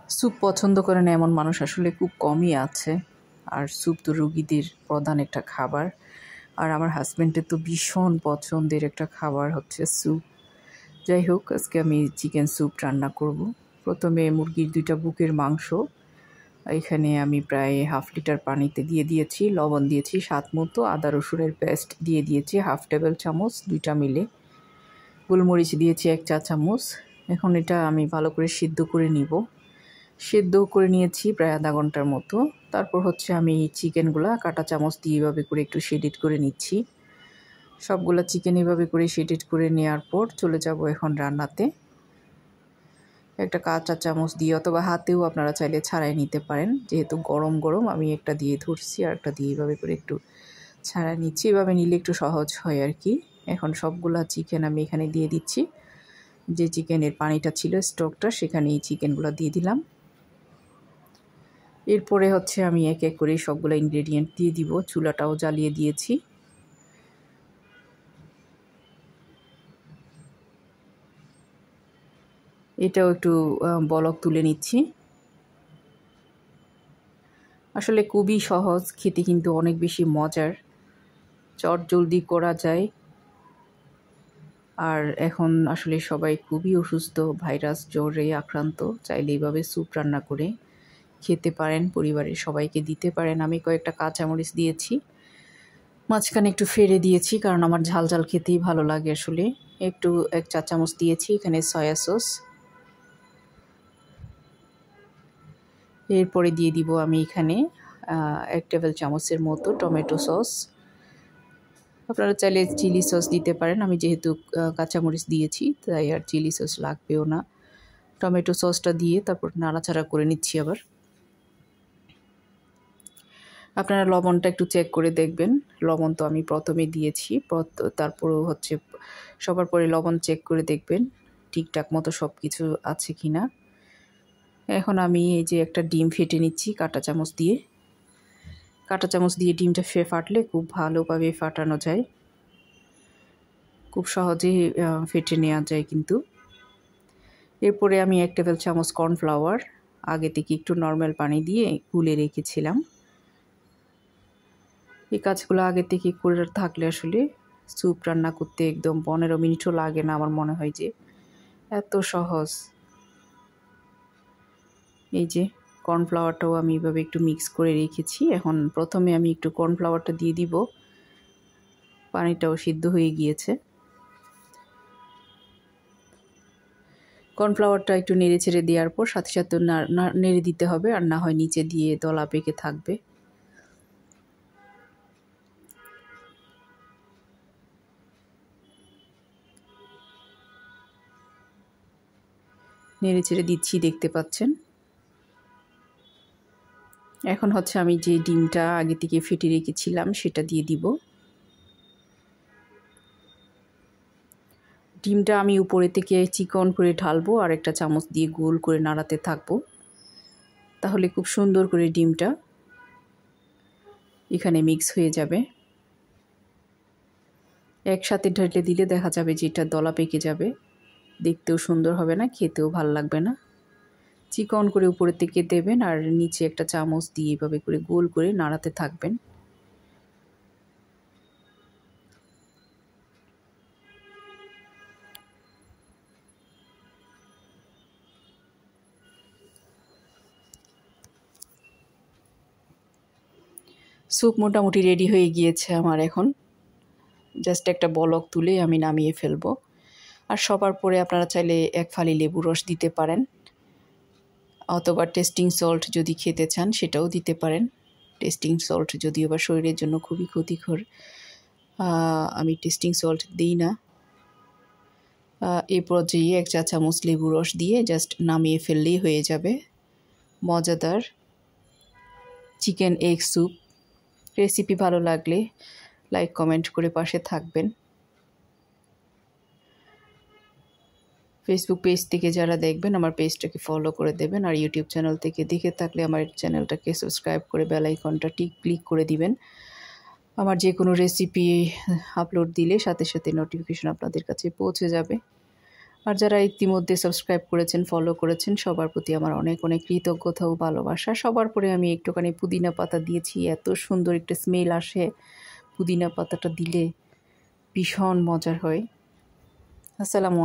Soup পছন্দ করে না এমন মানুষ আসলে খুব কমই আছে। আর স্যুপ তো রোগীদের প্রধান একটা খাবার। আর আমার হাজব্যান্ডের তো ভীষণ পছন্দের একটা খাবার হচ্ছে স্যুপ। যাই হোক, আজকে আমি চিকেন স্যুপ রান্না করব। প্রথমে মুরগির 2টা বুকের মাংস এখানে আমি প্রায় হাফ লিটার পানিতে দিয়ে দিয়েছি, লবণ দিয়েছি স্বাদ মতো, আদা রসুনের পেস্ট দিয়ে দিয়েছি হাফ টেবিল চামচ 2টা মিলে, গোলমরিচ দিয়েছি 1 চা চামচ। এখন এটা আমি ভালো করে সিদ্ধ করে নিব। সিদ্ধ করে নিয়েছি প্রায় আধা ঘন্টার মতো। তারপর হচ্ছে আমি চিকেনগুলা কাঁটা চামচ দিয়ে এভাবে করে একটু শেডিড করে নিচ্ছি। সবগুলা চিকেন এভাবে করে শেডিড করে নেওয়ার পর চলে যাব এখন রান্নাতে। একটা কাঁচা চামচ দিয়ে অথবা হাতেও আপনারা চাইলে ছাড়াই নিতে পারেন। যেহেতু গরম গরম আমি একটা দিয়ে ধরছি আর একটা দিয়ে এভাবে করে একটু ছাড়াই নিচ্ছি। এভাবে নিলে একটু সহজ হয় আর কি। এখন সবগুলা চিকেন আমি এখানে দিয়ে দিচ্ছি। যে চিকেনের পানিটা ছিল স্টকটা, সেখানে এই চিকেনগুলো দিয়ে দিলাম। এরপরে হচ্ছে আমি এক এক করে সবগুলো ইনগ্রেডিয়েন্ট দিয়ে দিব। চুলাটাও জ্বালিয়ে দিয়েছি। এটাও একটু বলক তুলে নিচ্ছি। আসলে খুবই সহজ, খেতে কিন্তু অনেক বেশি মজার, চটজলদি করা যায়। আর এখন আসলে সবাই খুবই অসুস্থ, ভাইরাস জ্বরে আক্রান্ত। চাইলে এইভাবে স্যুপ রান্না করে খেতে পারেন, পরিবারের সবাইকে দিতে পারেন। আমি কয়েকটা কাঁচামরিচ দিয়েছি, মাঝখানে একটু ফেড়ে দিয়েছি কারণ আমার ঝাল ঝাল খেতেই ভালো লাগে আসলে। একটু 1 চা চামচ দিয়েছি এখানে সয়া সস। এরপরে দিয়ে দিব আমি এখানে 1 টেবিল চামচের মতো টমেটো সস। আপনারা চাইলে চিলি সস দিতে পারেন। আমি যেহেতু কাঁচামরিচ দিয়েছি তাই আর চিলি সস লাগবেও না। টমেটো সসটা দিয়ে তারপর নাড়াচাড়া করে নিচ্ছি আবার। আপনারা লবণটা একটু চেক করে দেখবেন। লবণ তো আমি প্রথমে দিয়েছি, তারপরেও হচ্ছে সবার পরে লবণ চেক করে দেখবেন ঠিকঠাক মতো সব কিছু আছে কি না। এখন আমি এই যে একটা ডিম ফেটে নিচ্ছি কাঁটা চামচ দিয়ে। কাঁটা চামচ দিয়ে ডিমটা ফাটলে খুব ভালোভাবে ফাটানো যায়, খুব সহজেই ফেটে নেওয়া যায় কিন্তু। এরপরে আমি 1 টেবিল চামচ কর্নফ্লাওয়ার আগে থেকে একটু নর্মাল পানি দিয়ে গুলে রেখেছিলাম। এই কাজগুলো আগে থেকে করে থাকলে আসলে স্যুপ রান্না করতে একদম 15 মিনিটও লাগে না। আমার মনে হয় যে এত সহজ। এই যে কর্নফ্লাওয়ারটাও আমি এভাবে একটু মিক্স করে রেখেছি। এখন প্রথমে আমি একটু কর্নফ্লাওয়ারটা দিয়ে দিব। পানিটাও সিদ্ধ হয়ে গিয়েছে। কর্নফ্লাওয়ারটা একটু নেড়ে ছেড়ে দেওয়ার পর সাথে সাথে নেড়ে দিতে হবে, আর না হয় নিচে দিয়ে দলা পেকে থাকবে। নেড়ে ছেড়ে দিচ্ছি, দেখতে পাচ্ছেন। এখন হচ্ছে আমি যে ডিমটা আগে থেকে ফেটে রেখেছিলাম সেটা দিয়ে দিব। ডিমটা আমি উপরে থেকে চিকন করে ঢালবো আর একটা চামচ দিয়ে গোল করে নাড়াতে থাকবো। তাহলে খুব সুন্দর করে ডিমটা এখানে মিক্স হয়ে যাবে। একসাথে ঢেলে দিলে দেখা যাবে যে এটা দলা পেকে যাবে, দেখতেও সুন্দর হবে না, খেতেও ভালো লাগবে না। চিকন করে উপরে থেকে দেবেন আর নিচে একটা চামচ দিয়ে এভাবে করে গোল করে নাড়াতে থাকবেন। স্যুপ মোটামুটি রেডি হয়ে গিয়েছে আমার। এখন জাস্ট একটা বলক তুলে আমি নামিয়ে ফেলবো। আর সবার পরে আপনারা চাইলে 1 ফালি লেবু রস দিতে পারেন, অথবা টেস্টিং সল্ট যদি খেতে চান সেটাও দিতে পারেন। টেস্টিং সল্ট যদিও বা শরীরের জন্য খুবই ক্ষতিকর, আমি টেস্টিং সল্ট দিই না। এই পর্যায়ে 1 চা চামচ লেবু রস দিয়ে জাস্ট নামিয়ে ফেললেই হয়ে যাবে মজাদার চিকেন এগ স্যুপ। রেসিপি ভালো লাগলে লাইক কমেন্ট করে পাশে থাকবেন। ফেসবুক পেজ থেকে যারা দেখবেন আমার পেজটাকে ফলো করে দেবেন, আর ইউটিউব চ্যানেল থেকে দেখে থাকলে আমার চ্যানেলটাকে সাবস্ক্রাইব করে বেল আইকনটা ক্লিক করে দিবেন। আমার যে কোনো রেসিপি আপলোড দিলে সাথে সাথে নোটিফিকেশন আপনাদের কাছে পৌঁছে যাবে। আর যারা ইতিমধ্যে সাবস্ক্রাইব করেছেন, ফলো করেছেন, সবার প্রতি আমার অনেক অনেক কৃতজ্ঞতা ও ভালোবাসা। সবার পরে আমি একটুখানি পুদিনা পাতা দিয়েছি, এত সুন্দর একটা স্মেল আসে পুদিনা পাতাটা দিলে, ভীষণ মজার হয়। আসসালামু